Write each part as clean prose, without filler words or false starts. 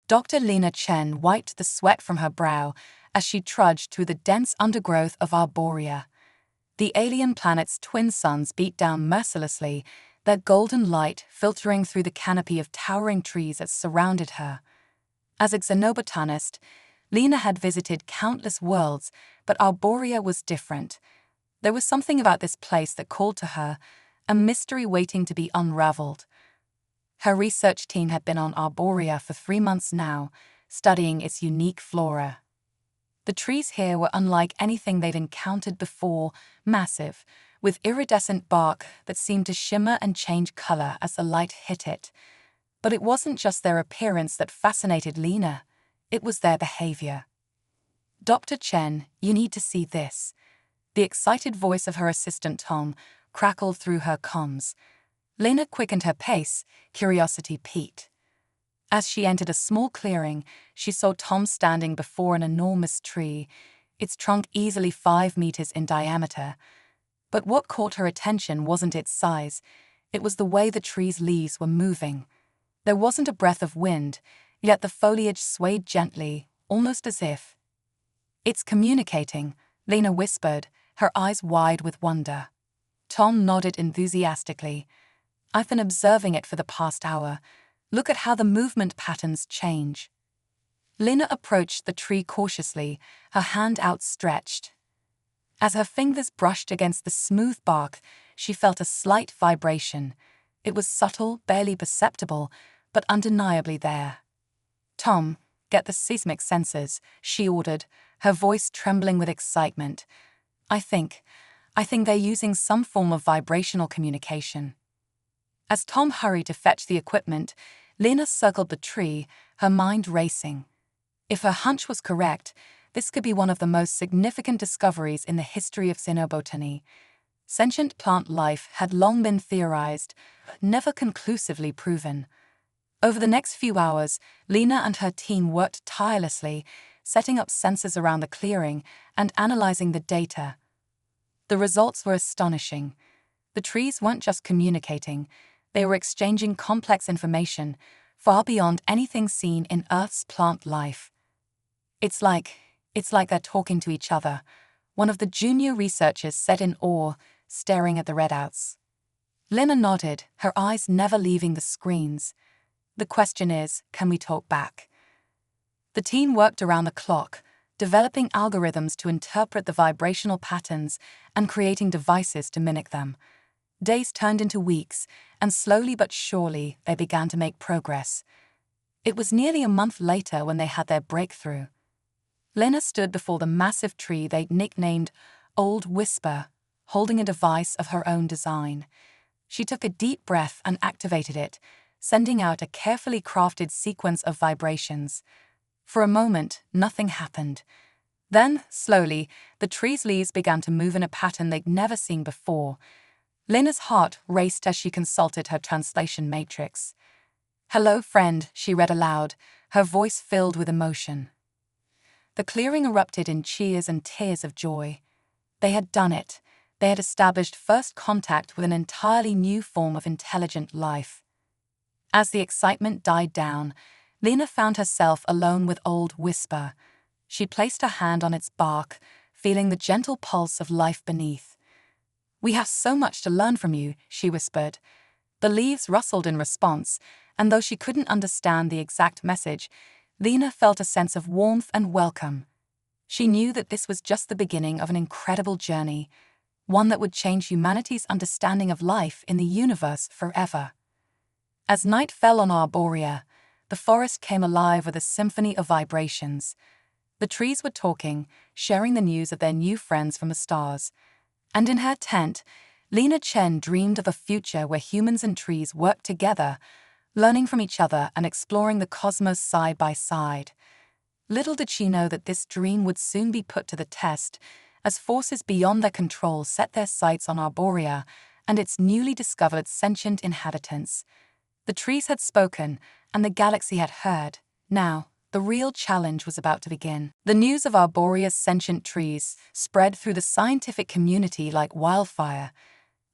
Dr. Lena Chen wiped the sweat from her brow as she trudged through the dense undergrowth of Arboria. The alien planet's twin suns beat down mercilessly, their golden light filtering through the canopy of towering trees that surrounded her. As a xenobotanist, Lena had visited countless worlds, but Arboria was different. There was something about this place that called to her, a mystery waiting to be unraveled. Her research team had been on Arboria for 3 months now, studying its unique flora. The trees here were unlike anything they'd encountered before, massive, with iridescent bark that seemed to shimmer and change color as the light hit it. But it wasn't just their appearance that fascinated Lena, it was their behavior. "Dr. Chen, you need to see this." The excited voice of her assistant Tom crackled through her comms. Lena quickened her pace, curiosity piqued. As she entered a small clearing, she saw Tom standing before an enormous tree, its trunk easily 5 meters in diameter. But what caught her attention wasn't its size, it was the way the tree's leaves were moving. There wasn't a breath of wind, yet the foliage swayed gently, almost as if. "It's communicating," Lena whispered, her eyes wide with wonder. Tom nodded enthusiastically. "I've been observing it for the past hour. Look at how the movement patterns change." Lena approached the tree cautiously, her hand outstretched. As her fingers brushed against the smooth bark, she felt a slight vibration. It was subtle, barely perceptible, but undeniably there. "Tom, get the seismic sensors," she ordered, her voice trembling with excitement. I think they're using some form of vibrational communication." As Tom hurried to fetch the equipment, Lena circled the tree, her mind racing. If her hunch was correct, this could be one of the most significant discoveries in the history of xenobotany. Sentient plant life had long been theorized, but never conclusively proven. Over the next few hours, Lena and her team worked tirelessly, setting up sensors around the clearing and analyzing the data. The results were astonishing. The trees weren't just communicating, they were exchanging complex information, far beyond anything seen in Earth's plant life. It's like they're talking to each other," one of the junior researchers said in awe, staring at the readouts. Lena nodded, her eyes never leaving the screens. "The question is, can we talk back?" The team worked around the clock, developing algorithms to interpret the vibrational patterns and creating devices to mimic them. Days turned into weeks, and slowly but surely they began to make progress. It was nearly a month later when they had their breakthrough. Lena stood before the massive tree they'd nicknamed Old Whisper, holding a device of her own design. She took a deep breath and activated it, sending out a carefully crafted sequence of vibrations. For a moment, nothing happened. Then, slowly, the tree's leaves began to move in a pattern they'd never seen before. Lena's heart raced as she consulted her translation matrix. "Hello, friend," she read aloud, her voice filled with emotion. The clearing erupted in cheers and tears of joy. They had done it. They had established first contact with an entirely new form of intelligent life. As the excitement died down, Lena found herself alone with Old Whisper. She placed her hand on its bark, feeling the gentle pulse of life beneath. "We have so much to learn from you," she whispered. The leaves rustled in response, and though she couldn't understand the exact message, Lena felt a sense of warmth and welcome. She knew that this was just the beginning of an incredible journey, one that would change humanity's understanding of life in the universe forever. As night fell on Arboria, the forest came alive with a symphony of vibrations. The trees were talking, sharing the news of their new friends from the stars. And in her tent, Lena Chen dreamed of a future where humans and trees worked together, learning from each other and exploring the cosmos side by side. Little did she know that this dream would soon be put to the test, as forces beyond their control set their sights on Arboria and its newly discovered sentient inhabitants. The trees had spoken, and the galaxy had heard. Now, the real challenge was about to begin. The news of Arboria's sentient trees spread through the scientific community like wildfire.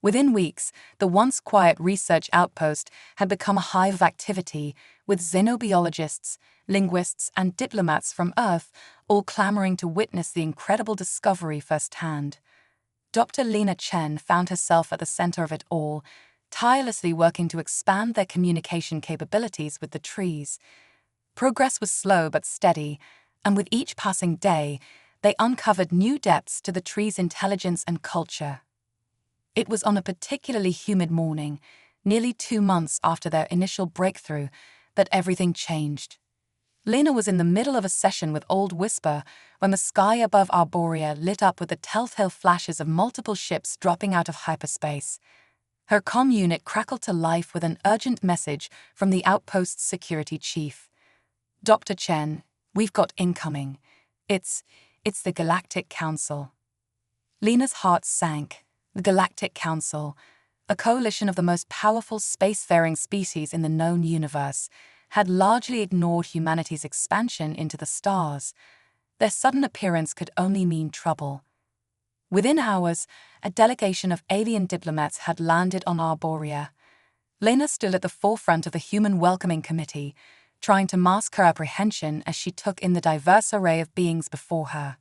Within weeks, the once quiet research outpost had become a hive of activity, with xenobiologists, linguists, and diplomats from Earth all clamoring to witness the incredible discovery firsthand. Dr. Lena Chen found herself at the center of it all, tirelessly working to expand their communication capabilities with the trees. Progress was slow but steady, and with each passing day, they uncovered new depths to the tree's intelligence and culture. It was on a particularly humid morning, nearly 2 months after their initial breakthrough, that everything changed. Lena was in the middle of a session with Old Whisper when the sky above Arboria lit up with the telltale flashes of multiple ships dropping out of hyperspace. Her comm unit crackled to life with an urgent message from the outpost's security chief. "Dr. Chen, we've got incoming. It's the Galactic Council." Lena's heart sank. The Galactic Council, a coalition of the most powerful spacefaring species in the known universe, had largely ignored humanity's expansion into the stars. Their sudden appearance could only mean trouble. Within hours, a delegation of alien diplomats had landed on Arboria. Lena stood at the forefront of the Human Welcoming Committee, trying to mask her apprehension as she took in the diverse array of beings before her.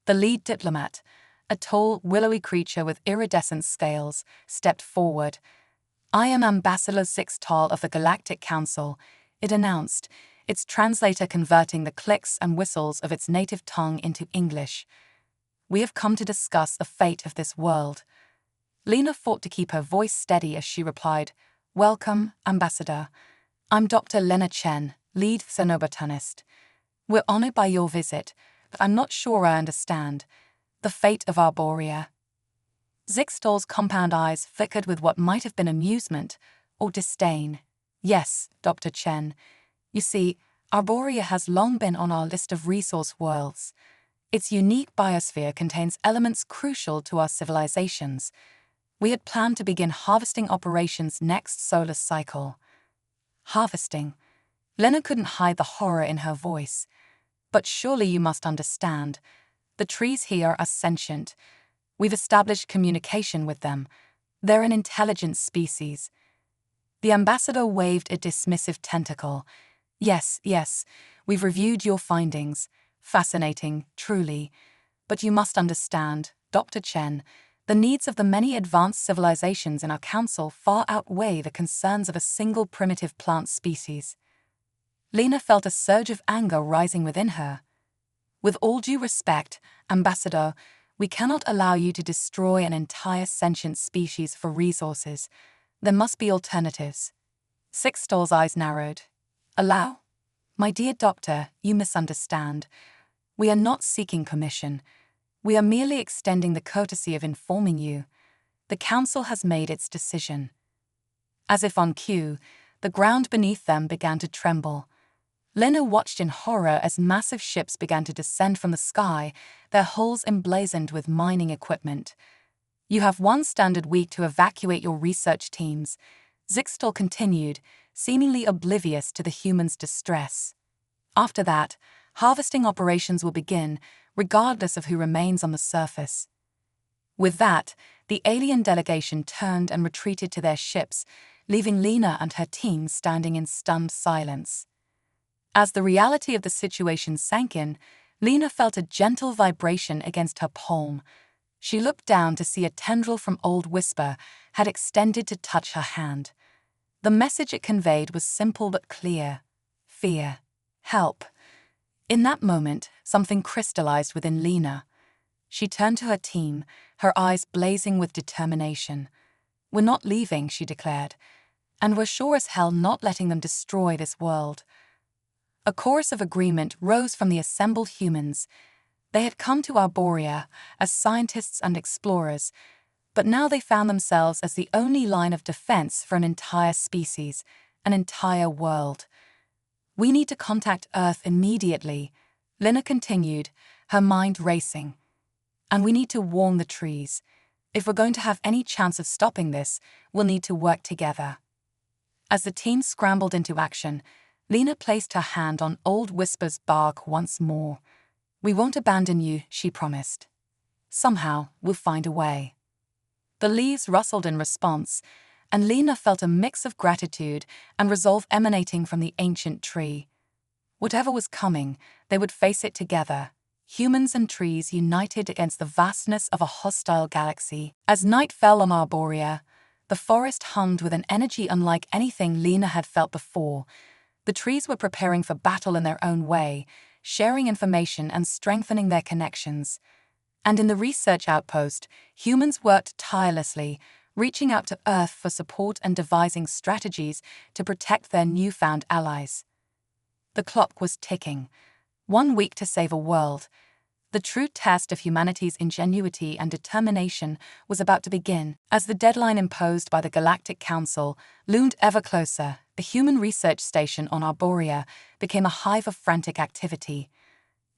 The lead diplomat, a tall, willowy creature with iridescent scales, stepped forward. "I am Ambassador Zixtal of the Galactic Council," it announced, its translator converting the clicks and whistles of its native tongue into English. "We have come to discuss the fate of this world." Lena fought to keep her voice steady as she replied, "Welcome, Ambassador. I'm Dr. Lena Chen, lead xenobotanist. We're honored by your visit, but I'm not sure I understand. The fate of Arboria." Zixtal's compound eyes flickered with what might have been amusement or disdain. "Yes, Dr. Chen. You see, Arboria has long been on our list of resource worlds. Its unique biosphere contains elements crucial to our civilizations. We had planned to begin harvesting operations next solar cycle." Harvesting. Lena couldn't hide the horror in her voice. "But surely you must understand. The trees here are sentient. We've established communication with them. They're an intelligent species." The ambassador waved a dismissive tentacle. Yes, we've reviewed your findings. Fascinating, truly. But you must understand, Dr. Chen, the needs of the many advanced civilizations in our council far outweigh the concerns of a single primitive plant species." Lena felt a surge of anger rising within her. "With all due respect, Ambassador, we cannot allow you to destroy an entire sentient species for resources. There must be alternatives." Zixtal's eyes narrowed. "Allow? My dear doctor, you misunderstand. We are not seeking permission. We are merely extending the courtesy of informing you. The Council has made its decision." As if on cue, the ground beneath them began to tremble. Lena watched in horror as massive ships began to descend from the sky, their hulls emblazoned with mining equipment. "You have one standard week to evacuate your research teams," Zixtal continued, seemingly oblivious to the humans' distress. "After that, harvesting operations will begin, regardless of who remains on the surface." With that, the alien delegation turned and retreated to their ships, leaving Lena and her team standing in stunned silence. As the reality of the situation sank in, Lena felt a gentle vibration against her palm. She looked down to see a tendril from Old Whisper had extended to touch her hand. The message it conveyed was simple but clear. Fear. Help. In that moment, something crystallized within Lena. She turned to her team, her eyes blazing with determination. "We're not leaving," she declared, "and we're sure as hell not letting them destroy this world." A chorus of agreement rose from the assembled humans. They had come to Arboria as scientists and explorers, but now they found themselves as the only line of defense for an entire species, an entire world. "We need to contact Earth immediately," Lena continued, her mind racing. "And we need to warn the trees. If we're going to have any chance of stopping this, we'll need to work together." As the team scrambled into action, Lena placed her hand on Old Whisper's bark once more. "We won't abandon you," she promised. "Somehow, we'll find a way." The leaves rustled in response, and Lena felt a mix of gratitude and resolve emanating from the ancient tree. Whatever was coming, they would face it together, humans and trees united against the vastness of a hostile galaxy. As night fell on Arboria, the forest hummed with an energy unlike anything Lena had felt before. The trees were preparing for battle in their own way, sharing information and strengthening their connections. And in the research outpost, humans worked tirelessly, reaching out to Earth for support and devising strategies to protect their newfound allies. The clock was ticking. 1 week to save a world. The true test of humanity's ingenuity and determination was about to begin. As the deadline imposed by the Galactic Council loomed ever closer, the human research station on Arboria became a hive of frantic activity.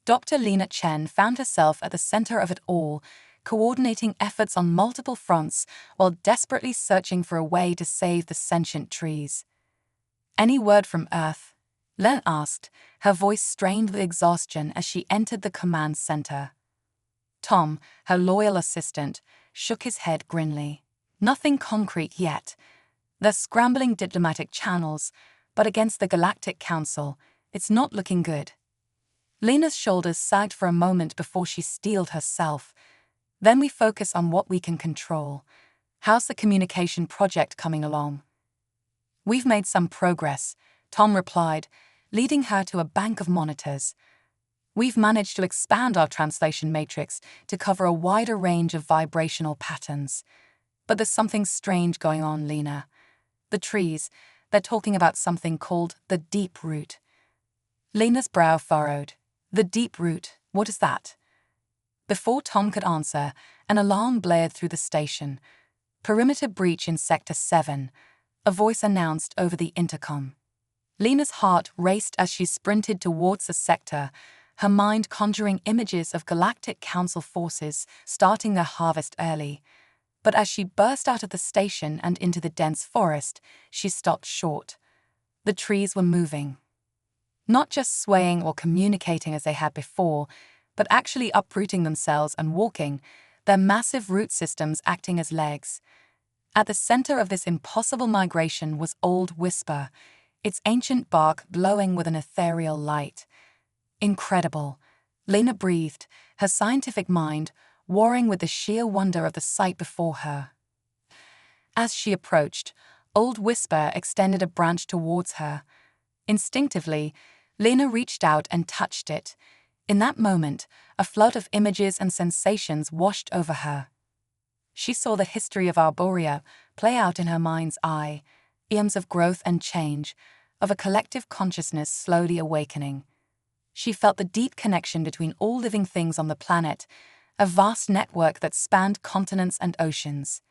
Dr. Lena Chen found herself at the center of it all, coordinating efforts on multiple fronts while desperately searching for a way to save the sentient trees. "Any word from Earth?" Lena asked, her voice strained with exhaustion as she entered the command center. Tom, her loyal assistant, shook his head grimly. "Nothing concrete yet. They're scrambling diplomatic channels, but against the Galactic Council, it's not looking good." Lena's shoulders sagged for a moment before she steeled herself. "Then we focus on what we can control. How's the communication project coming along?" "We've made some progress," Tom replied, leading her to a bank of monitors. "We've managed to expand our translation matrix to cover a wider range of vibrational patterns. But there's something strange going on, Lena. The trees, they're talking about something called the deep root." Lena's brow furrowed. "The deep root, what is that?" Before Tom could answer, an alarm blared through the station. "Perimeter breach in Sector 7, a voice announced over the intercom. Lena's heart raced as she sprinted towards the sector, her mind conjuring images of Galactic Council forces starting their harvest early. But as she burst out of the station and into the dense forest, she stopped short. The trees were moving. Not just swaying or communicating as they had before, but actually uprooting themselves and walking, their massive root systems acting as legs. At the center of this impossible migration was Old Whisper, its ancient bark glowing with an ethereal light. Incredible. Lena breathed, her scientific mind warring with the sheer wonder of the sight before her. As she approached, Old Whisper extended a branch towards her. Instinctively, Lena reached out and touched it. In that moment, a flood of images and sensations washed over her. She saw the history of Arboria play out in her mind's eye, eons of growth and change, of a collective consciousness slowly awakening. She felt the deep connection between all living things on the planet, a vast network that spanned continents and oceans.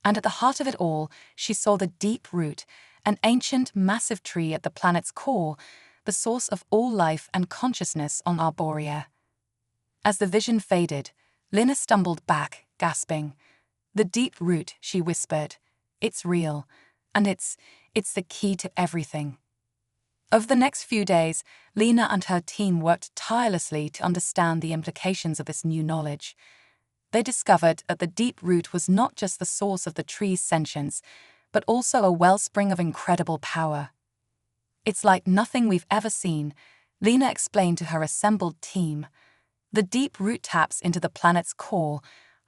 And at the heart of it all, she saw the deep root, an ancient, massive tree at the planet's core, the source of all life and consciousness on Arboria. As the vision faded, Lena stumbled back, gasping. "The deep root," she whispered. "It's real, and it's the key to everything." Over the next few days, Lena and her team worked tirelessly to understand the implications of this new knowledge. They discovered that the deep root was not just the source of the tree's sentience, but also a wellspring of incredible power. "It's like nothing we've ever seen," Lena explained to her assembled team. "The deep root taps into the planet's core,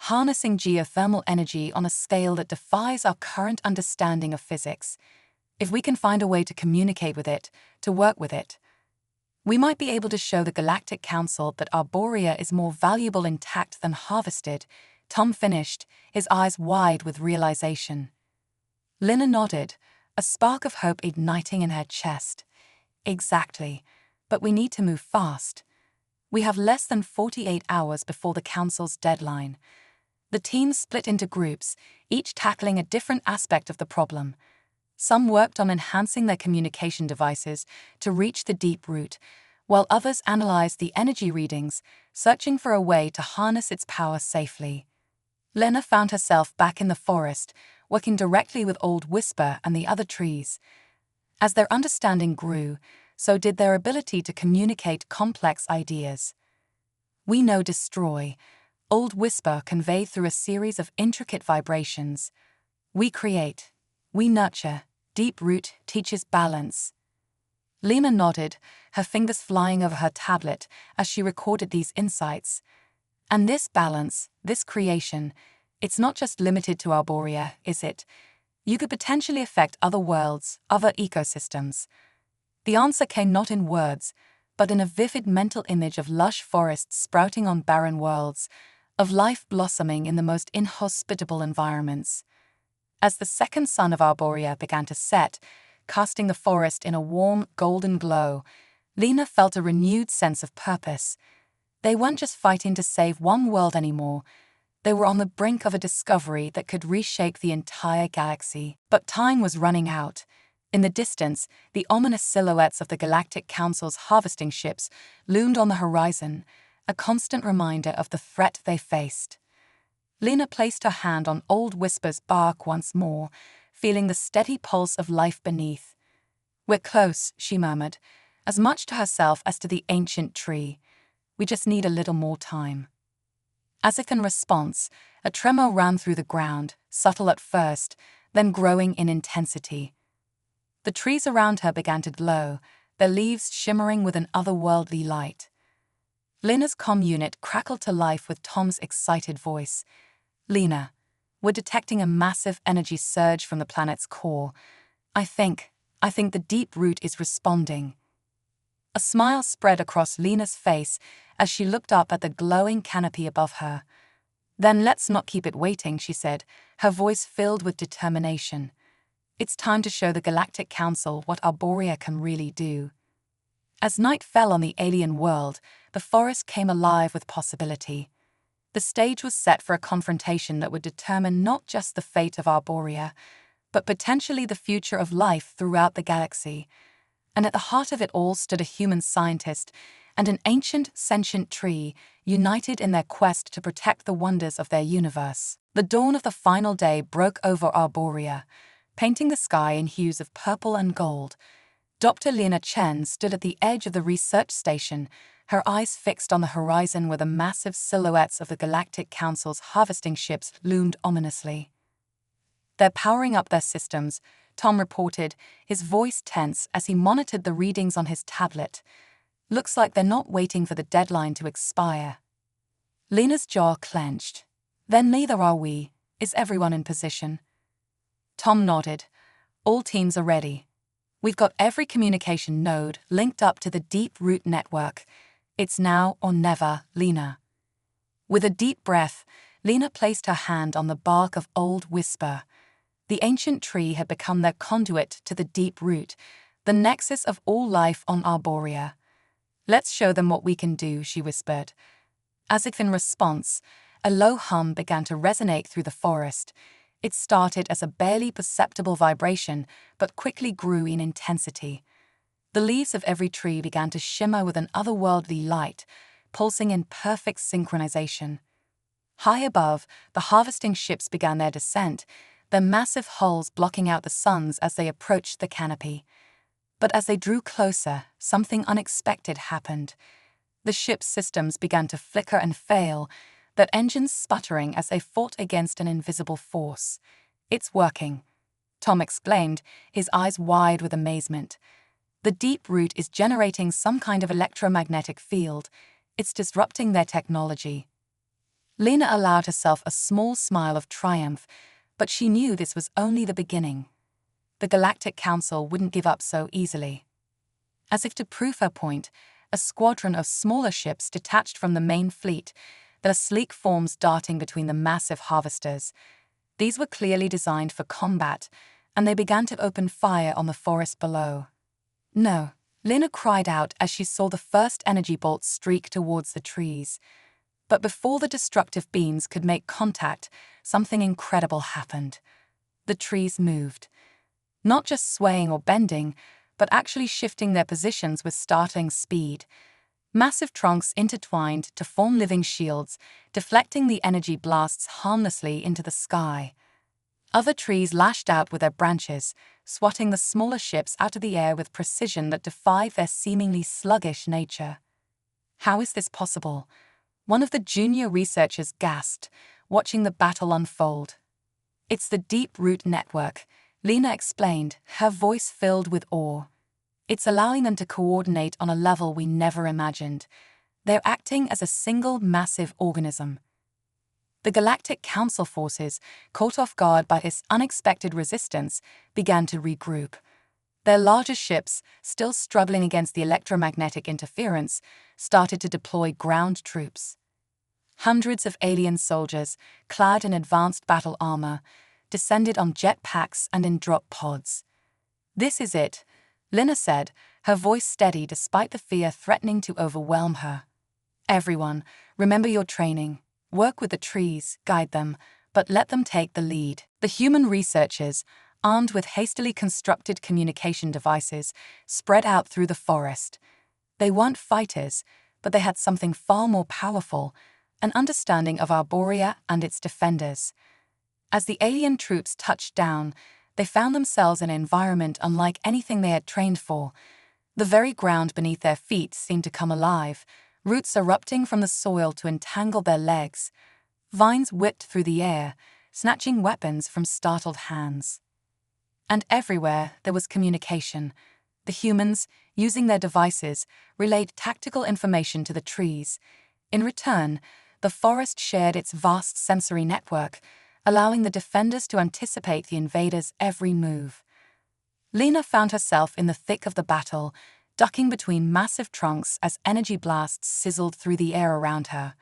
harnessing geothermal energy on a scale that defies our current understanding of physics. If we can find a way to communicate with it, to work with it, we might be able to show the Galactic Council that Arboria is more valuable intact than harvested," Tom finished, his eyes wide with realization. Lena nodded, a spark of hope igniting in her chest. "Exactly, but we need to move fast. We have less than 48 hours before the Council's deadline." The team split into groups, each tackling a different aspect of the problem. Some worked on enhancing their communication devices to reach the deep root, while others analyzed the energy readings, searching for a way to harness its power safely. Lena found herself back in the forest, working directly with Old Whisper and the other trees. As their understanding grew, so did their ability to communicate complex ideas. "We know destroy," Old Whisper conveyed through a series of intricate vibrations. "We create. We nurture. Deep root teaches balance. Lena nodded, her fingers flying over her tablet as she recorded these insights. And this balance, this creation, it's not just limited to Arboria, is it? You could potentially affect other worlds, other ecosystems. The answer came not in words, but in a vivid mental image of lush forests sprouting on barren worlds, of life blossoming in the most inhospitable environments. As the second sun of Arboria began to set, casting the forest in a warm, golden glow, Lena felt a renewed sense of purpose. They weren't just fighting to save one world anymore. They were on the brink of a discovery that could reshape the entire galaxy. But time was running out. In the distance, the ominous silhouettes of the Galactic Council's harvesting ships loomed on the horizon, a constant reminder of the threat they faced. Lena placed her hand on Old Whisper's bark once more, feeling the steady pulse of life beneath. "We're close," she murmured, as much to herself as to the ancient tree. "We just need a little more time." As if in response, a tremor ran through the ground, subtle at first, then growing in intensity. The trees around her began to glow, their leaves shimmering with an otherworldly light. Lena's comm unit crackled to life with Tom's excited voice. "Lena, we're detecting a massive energy surge from the planet's core. I think the deep root is responding." A smile spread across Lena's face as she looked up at the glowing canopy above her. "Then let's not keep it waiting," she said, her voice filled with determination. "It's time to show the Galactic Council what Arboria can really do." As night fell on the alien world, the forest came alive with possibility. The stage was set for a confrontation that would determine not just the fate of Arboria, but potentially the future of life throughout the galaxy. And at the heart of it all stood a human scientist and an ancient, sentient tree, united in their quest to protect the wonders of their universe. The dawn of the final day broke over Arboria, painting the sky in hues of purple and gold. Dr. Lena Chen stood at the edge of the research station, her eyes fixed on the horizon where the massive silhouettes of the Galactic Council's harvesting ships loomed ominously. "They're powering up their systems," Tom reported, his voice tense as he monitored the readings on his tablet. "Looks like they're not waiting for the deadline to expire." Lena's jaw clenched. "Then neither are we. Is everyone in position?" Tom nodded. "All teams are ready. We've got every communication node linked up to the deep root network. It's now or never, Lena." With a deep breath, Lena placed her hand on the bark of Old Whisper. The ancient tree had become their conduit to the deep root, the nexus of all life on Arboria. "Let's show them what we can do," she whispered. As if in response, a low hum began to resonate through the forest. It started as a barely perceptible vibration, but quickly grew in intensity. The leaves of every tree began to shimmer with an otherworldly light, pulsing in perfect synchronization. High above, the harvesting ships began their descent, their massive hulls blocking out the suns as they approached the canopy. But as they drew closer, something unexpected happened. The ship's systems began to flicker and fail, their engines sputtering as they fought against an invisible force. "It's working," Tom exclaimed, his eyes wide with amazement. "The deep root is generating some kind of electromagnetic field. It's disrupting their technology." Lena allowed herself a small smile of triumph, but she knew this was only the beginning. The Galactic Council wouldn't give up so easily. As if to prove her point, a squadron of smaller ships detached from the main fleet, their sleek forms darting between the massive harvesters. These were clearly designed for combat, and they began to open fire on the forest below. "No," Lena cried out as she saw the first energy bolt streak towards the trees. But before the destructive beams could make contact, something incredible happened. The trees moved. Not just swaying or bending, but actually shifting their positions with startling speed. Massive trunks intertwined to form living shields, deflecting the energy blasts harmlessly into the sky. Other trees lashed out with their branches, swatting the smaller ships out of the air with precision that defied their seemingly sluggish nature. "How is this possible?" one of the junior researchers gasped, watching the battle unfold. "It's the deep root network," Lena explained, her voice filled with awe. "It's allowing them to coordinate on a level we never imagined. They're acting as a single massive organism." The Galactic Council forces, caught off guard by this unexpected resistance, began to regroup. Their larger ships, still struggling against the electromagnetic interference, started to deploy ground troops. Hundreds of alien soldiers, clad in advanced battle armor, descended on jetpacks and in drop pods. "This is it," Lena said, her voice steady despite the fear threatening to overwhelm her. "Everyone, remember your training. Work with the trees, guide them, but let them take the lead." The human researchers, armed with hastily constructed communication devices, spread out through the forest. They weren't fighters, but they had something far more powerful, an understanding of Arboria and its defenders. As the alien troops touched down, they found themselves in an environment unlike anything they had trained for. The very ground beneath their feet seemed to come alive, roots erupting from the soil to entangle their legs. Vines whipped through the air, snatching weapons from startled hands. And everywhere there was communication. The humans, using their devices, relayed tactical information to the trees. In return, the forest shared its vast sensory network, allowing the defenders to anticipate the invaders' every move. Lena found herself in the thick of the battle, ducking between massive trunks as energy blasts sizzled through the air around her.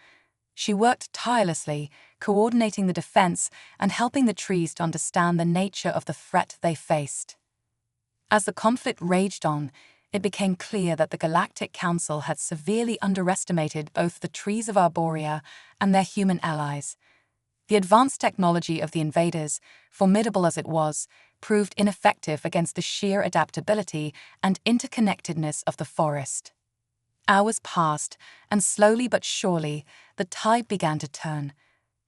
She worked tirelessly, coordinating the defense and helping the trees to understand the nature of the threat they faced. As the conflict raged on, it became clear that the Galactic Council had severely underestimated both the trees of Arboria and their human allies. The advanced technology of the invaders, formidable as it was, proved ineffective against the sheer adaptability and interconnectedness of the forest. Hours passed, and slowly but surely, the tide began to turn.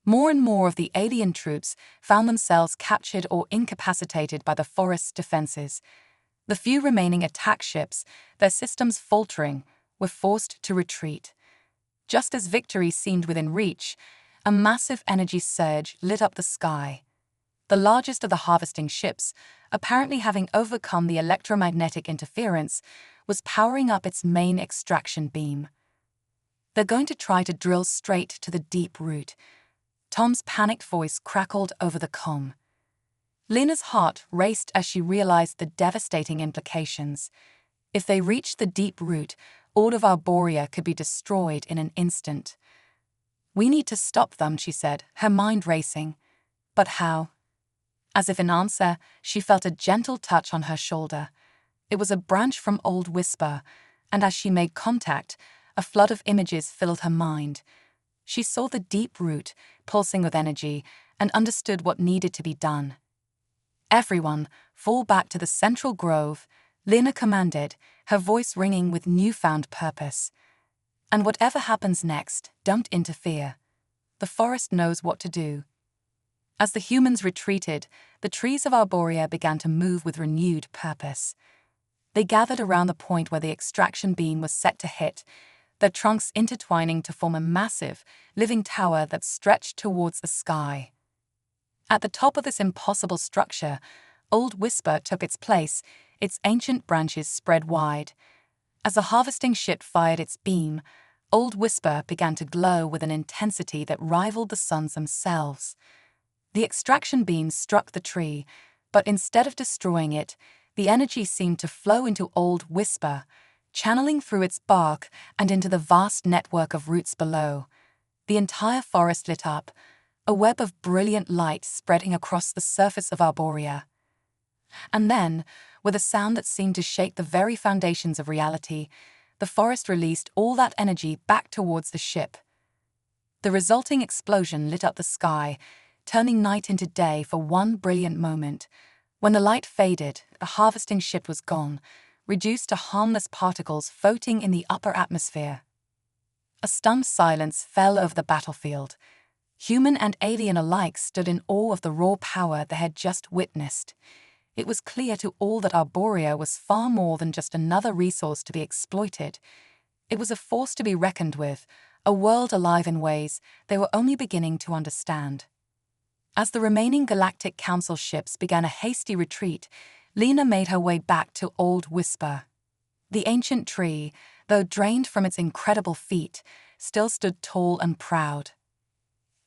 More and more of the alien troops found themselves captured or incapacitated by the forest's defenses. The few remaining attack ships, their systems faltering, were forced to retreat. Just as victory seemed within reach, a massive energy surge lit up the sky. The largest of the harvesting ships, apparently having overcome the electromagnetic interference, was powering up its main extraction beam. "They're going to try to drill straight to the deep root." Tom's panicked voice crackled over the comm. Lena's heart raced as she realized the devastating implications. If they reached the deep root, all of Arboria could be destroyed in an instant. "We need to stop them," she said, her mind racing. But how? As if in answer, she felt a gentle touch on her shoulder. It was a branch from Old Whisper, and as she made contact, a flood of images filled her mind. She saw the deep root, pulsing with energy, and understood what needed to be done. "Everyone, fall back to the central grove," Lena commanded, her voice ringing with newfound purpose. "And whatever happens next, don't interfere. The forest knows what to do." As the humans retreated, the trees of Arboria began to move with renewed purpose. They gathered around the point where the extraction beam was set to hit, their trunks intertwining to form a massive, living tower that stretched towards the sky. At the top of this impossible structure, Old Whisper took its place, its ancient branches spread wide. As the harvesting ship fired its beam, Old Whisper began to glow with an intensity that rivaled the suns themselves. The extraction beam struck the tree, but instead of destroying it, the energy seemed to flow into Old Whisper, channeling through its bark and into the vast network of roots below. The entire forest lit up, a web of brilliant light spreading across the surface of Arboria. And then, with a sound that seemed to shake the very foundations of reality, the forest released all that energy back towards the ship. The resulting explosion lit up the sky, turning night into day for one brilliant moment. When the light faded, the harvesting ship was gone, reduced to harmless particles floating in the upper atmosphere. A stunned silence fell over the battlefield. Human and alien alike stood in awe of the raw power they had just witnessed. It was clear to all that Arboria was far more than just another resource to be exploited. It was a force to be reckoned with, a world alive in ways they were only beginning to understand. As the remaining Galactic Council ships began a hasty retreat, Lena made her way back to Old Whisper. The ancient tree, though drained from its incredible feat, still stood tall and proud.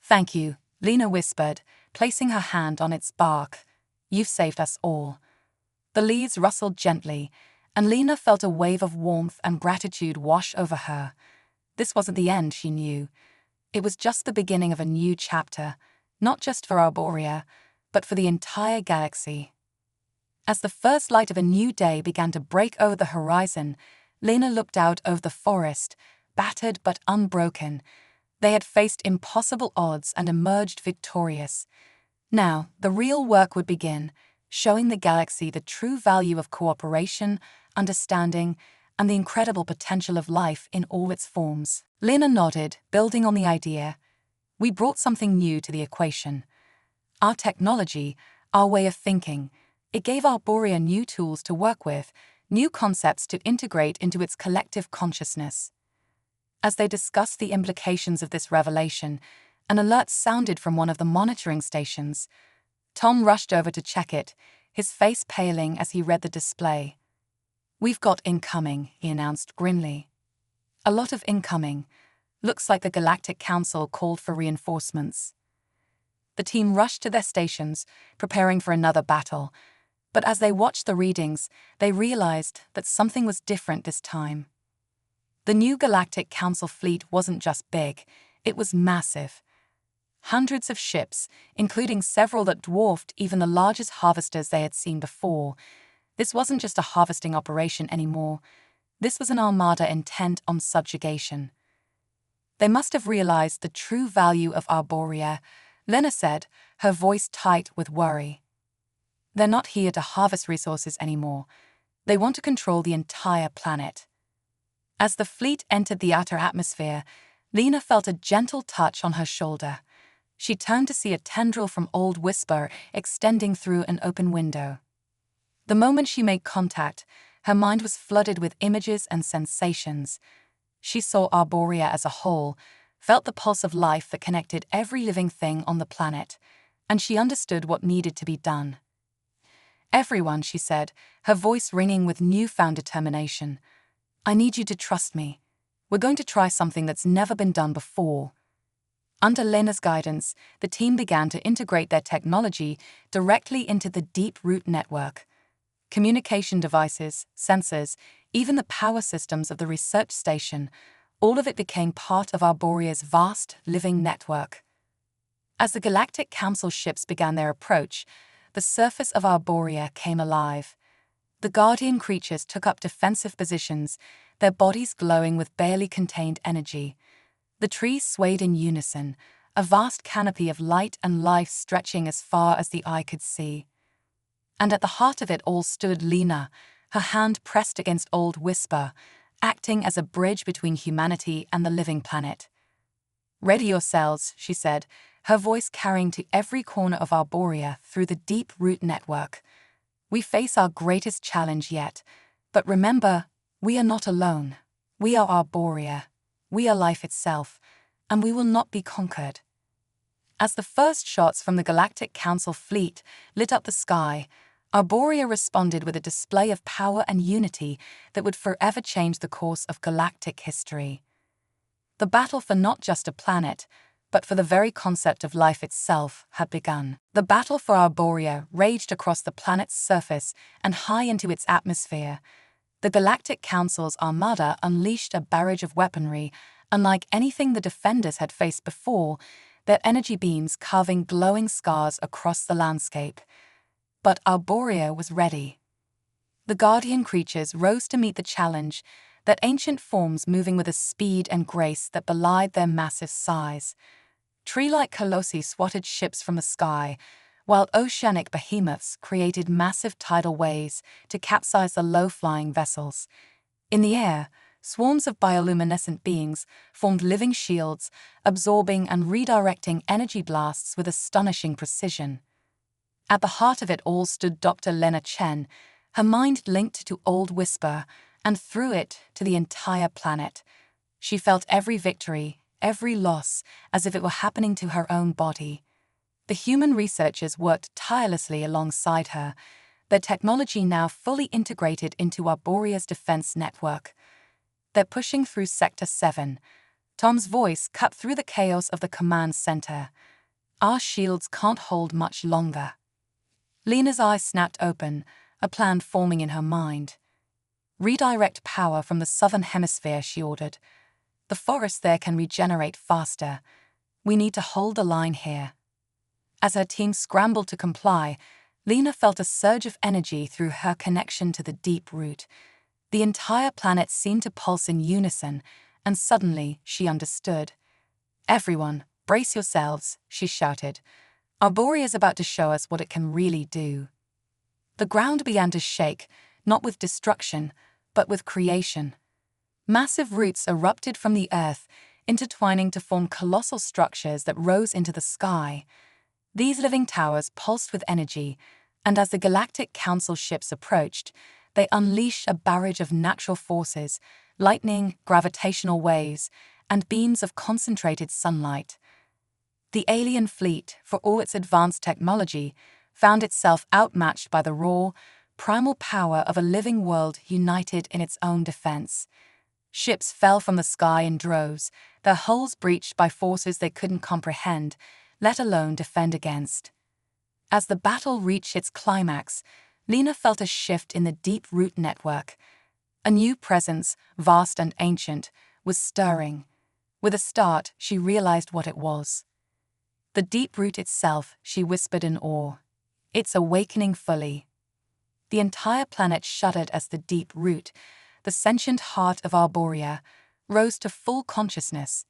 "Thank you," Lena whispered, placing her hand on its bark. "You've saved us all." The leaves rustled gently, and Lena felt a wave of warmth and gratitude wash over her. This wasn't the end, she knew. It was just the beginning of a new chapter, not just for Arboria, but for the entire galaxy. As the first light of a new day began to break over the horizon, Lena looked out over the forest, battered but unbroken. They had faced impossible odds and emerged victorious. Now, the real work would begin, showing the galaxy the true value of cooperation, understanding, and the incredible potential of life in all its forms. Lena nodded, building on the idea. "We brought something new to the equation. Our technology, our way of thinking. It gave Arboria new tools to work with, new concepts to integrate into its collective consciousness." As they discussed the implications of this revelation, an alert sounded from one of the monitoring stations. Tom rushed over to check it, his face paling as he read the display. "We've got incoming," he announced grimly. "A lot of incoming. Looks like the Galactic Council called for reinforcements." The team rushed to their stations, preparing for another battle. But as they watched the readings, they realized that something was different this time. The new Galactic Council fleet wasn't just big, it was massive. Hundreds of ships, including several that dwarfed even the largest harvesters they had seen before. This wasn't just a harvesting operation anymore. This was an armada intent on subjugation. "They must have realized the true value of Arboria," Lena said, her voice tight with worry. "They're not here to harvest resources anymore. They want to control the entire planet." As the fleet entered the outer atmosphere, Lena felt a gentle touch on her shoulder. She turned to see a tendril from Old Whisper extending through an open window. The moment she made contact, her mind was flooded with images and sensations. She saw Arboria as a whole, felt the pulse of life that connected every living thing on the planet, and she understood what needed to be done. "Everyone," she said, her voice ringing with newfound determination. "I need you to trust me. We're going to try something that's never been done before." Under Lena's guidance, the team began to integrate their technology directly into the deep root network. Communication devices, sensors, even the power systems of the research station, all of it became part of Arboria's vast, living network. As the Galactic Council ships began their approach, the surface of Arboria came alive. The guardian creatures took up defensive positions, their bodies glowing with barely contained energy. The trees swayed in unison, a vast canopy of light and life stretching as far as the eye could see. And at the heart of it all stood Lena, her hand pressed against Old Whisper, acting as a bridge between humanity and the living planet. "Ready yourselves," she said, her voice carrying to every corner of Arboria through the deep root network. "We face our greatest challenge yet, but remember, we are not alone. We are Arboria. We are life itself, and we will not be conquered." As the first shots from the Galactic Council fleet lit up the sky, Arboria responded with a display of power and unity that would forever change the course of galactic history. The battle for not just a planet, but for the very concept of life itself had begun. The battle for Arboria raged across the planet's surface and high into its atmosphere. The Galactic Council's armada unleashed a barrage of weaponry, unlike anything the defenders had faced before, their energy beams carving glowing scars across the landscape. But Arboria was ready. The guardian creatures rose to meet the challenge, their ancient forms moving with a speed and grace that belied their massive size. Tree-like colossi swatted ships from the sky, while oceanic behemoths created massive tidal waves to capsize the low-flying vessels. In the air, swarms of bioluminescent beings formed living shields, absorbing and redirecting energy blasts with astonishing precision. At the heart of it all stood Dr. Lena Chen, her mind linked to Old Whisper, and through it to the entire planet. She felt every victory, every loss, as if it were happening to her own body. The human researchers worked tirelessly alongside her, their technology now fully integrated into Arboria's defense network. They're pushing through Sector 7. Tom's voice cut through the chaos of the command center. Our shields can't hold much longer. Lena's eyes snapped open, a plan forming in her mind. Redirect power from the southern hemisphere, she ordered. The forest there can regenerate faster. We need to hold the line here. As her team scrambled to comply, Lena felt a surge of energy through her connection to the deep root. The entire planet seemed to pulse in unison, and suddenly she understood. Everyone, brace yourselves, she shouted. Arboria is about to show us what it can really do. The ground began to shake, not with destruction, but with creation. Massive roots erupted from the earth, intertwining to form colossal structures that rose into the sky. These living towers pulsed with energy, and as the Galactic Council ships approached, they unleashed a barrage of natural forces, lightning, gravitational waves, and beams of concentrated sunlight. The alien fleet, for all its advanced technology, found itself outmatched by the raw, primal power of a living world united in its own defense. Ships fell from the sky in droves, their hulls breached by forces they couldn't comprehend, let alone defend against. As the battle reached its climax, Lena felt a shift in the deep root network. A new presence, vast and ancient, was stirring. With a start, she realized what it was. The deep root itself, she whispered in awe. It's awakening fully. The entire planet shuddered as the deep root, the sentient heart of Arboria, rose to full consciousness.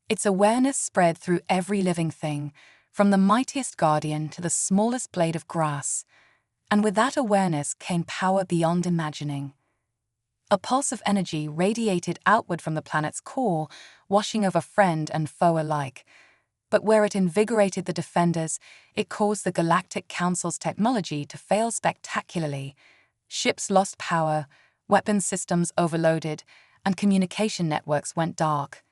Its awareness spread through every living thing, from the mightiest guardian to the smallest blade of grass. And with that awareness came power beyond imagining. A pulse of energy radiated outward from the planet's core, washing over friend and foe alike. But where it invigorated the defenders, it caused the Galactic Council's technology to fail spectacularly. Ships lost power, weapons systems overloaded, and communication networks went dark.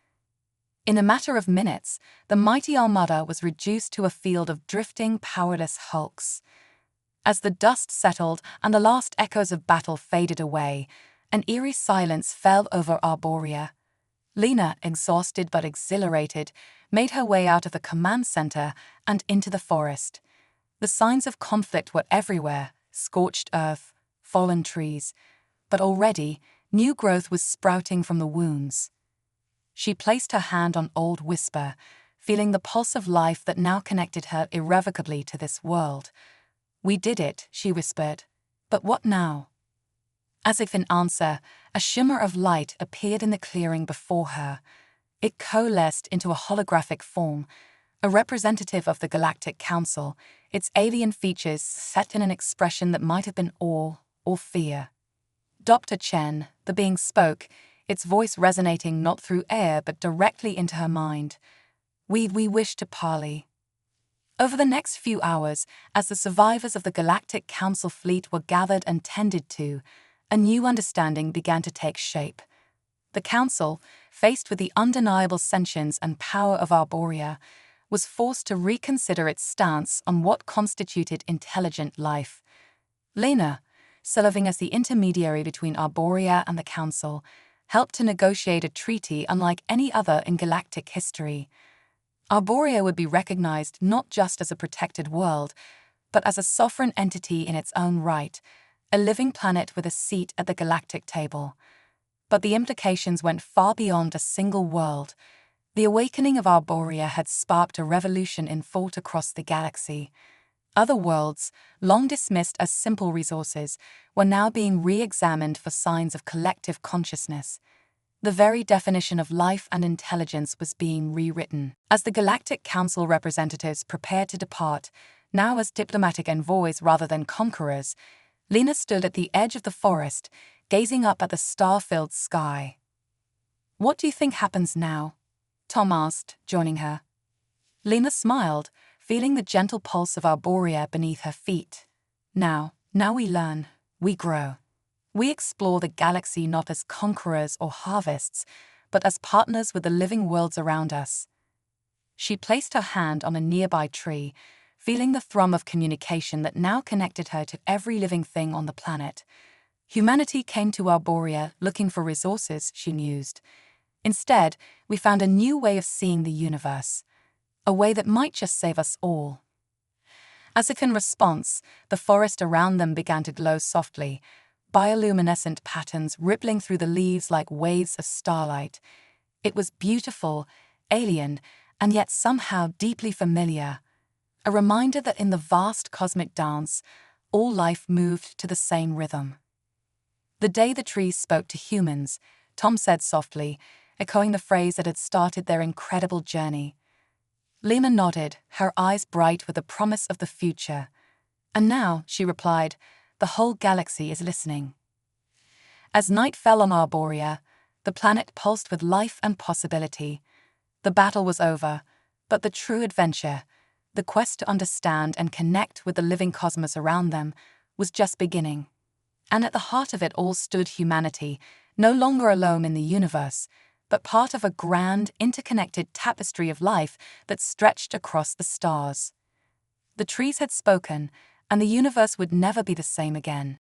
In a matter of minutes, the mighty armada was reduced to a field of drifting, powerless hulks. As the dust settled and the last echoes of battle faded away, an eerie silence fell over Arboria. Lena, exhausted but exhilarated, made her way out of the command center and into the forest. The signs of conflict were everywhere: scorched earth, fallen trees, but already new growth was sprouting from the wounds. She placed her hand on Old Whisper, feeling the pulse of life that now connected her irrevocably to this world. "We did it," she whispered. "But what now?" As if in answer, a shimmer of light appeared in the clearing before her. It coalesced into a holographic form, a representative of the Galactic Council, its alien features set in an expression that might have been awe or fear. Dr. Chen, the being spoke, its voice resonating not through air but directly into her mind. We wish to parley." Over the next few hours, as the survivors of the Galactic Council fleet were gathered and tended to, a new understanding began to take shape. The Council, faced with the undeniable sentience and power of Arboria, was forced to reconsider its stance on what constituted intelligent life. Lena, serving as the intermediary between Arboria and the Council, helped to negotiate a treaty unlike any other in galactic history. Arboria would be recognized not just as a protected world, but as a sovereign entity in its own right, a living planet with a seat at the galactic table. But the implications went far beyond a single world. The awakening of Arboria had sparked a revolution in thought across the galaxy. Other worlds, long dismissed as simple resources, were now being re-examined for signs of collective consciousness. The very definition of life and intelligence was being rewritten. As the Galactic Council representatives prepared to depart, now as diplomatic envoys rather than conquerors, Lena stood at the edge of the forest, gazing up at the star-filled sky. "What do you think happens now?" Tom asked, joining her. Lena smiled, feeling the gentle pulse of Arboria beneath her feet. Now we learn, we grow. We explore the galaxy not as conquerors or harvests, but as partners with the living worlds around us." She placed her hand on a nearby tree, feeling the thrum of communication that now connected her to every living thing on the planet. Humanity came to Arboria looking for resources, she mused. Instead, we found a new way of seeing the universe, a way that might just save us all. As if in response, the forest around them began to glow softly, bioluminescent patterns rippling through the leaves like waves of starlight. It was beautiful, alien, and yet somehow deeply familiar, a reminder that in the vast cosmic dance, all life moved to the same rhythm. The day the trees spoke to humans, Tom said softly, echoing the phrase that had started their incredible journey. Lena nodded, her eyes bright with the promise of the future. And now, she replied, the whole galaxy is listening. As night fell on Arboria, the planet pulsed with life and possibility. The battle was over, but the true adventure, the quest to understand and connect with the living cosmos around them, was just beginning. And at the heart of it all stood humanity, no longer alone in the universe, but part of a grand, interconnected tapestry of life that stretched across the stars. The trees had spoken, and the universe would never be the same again.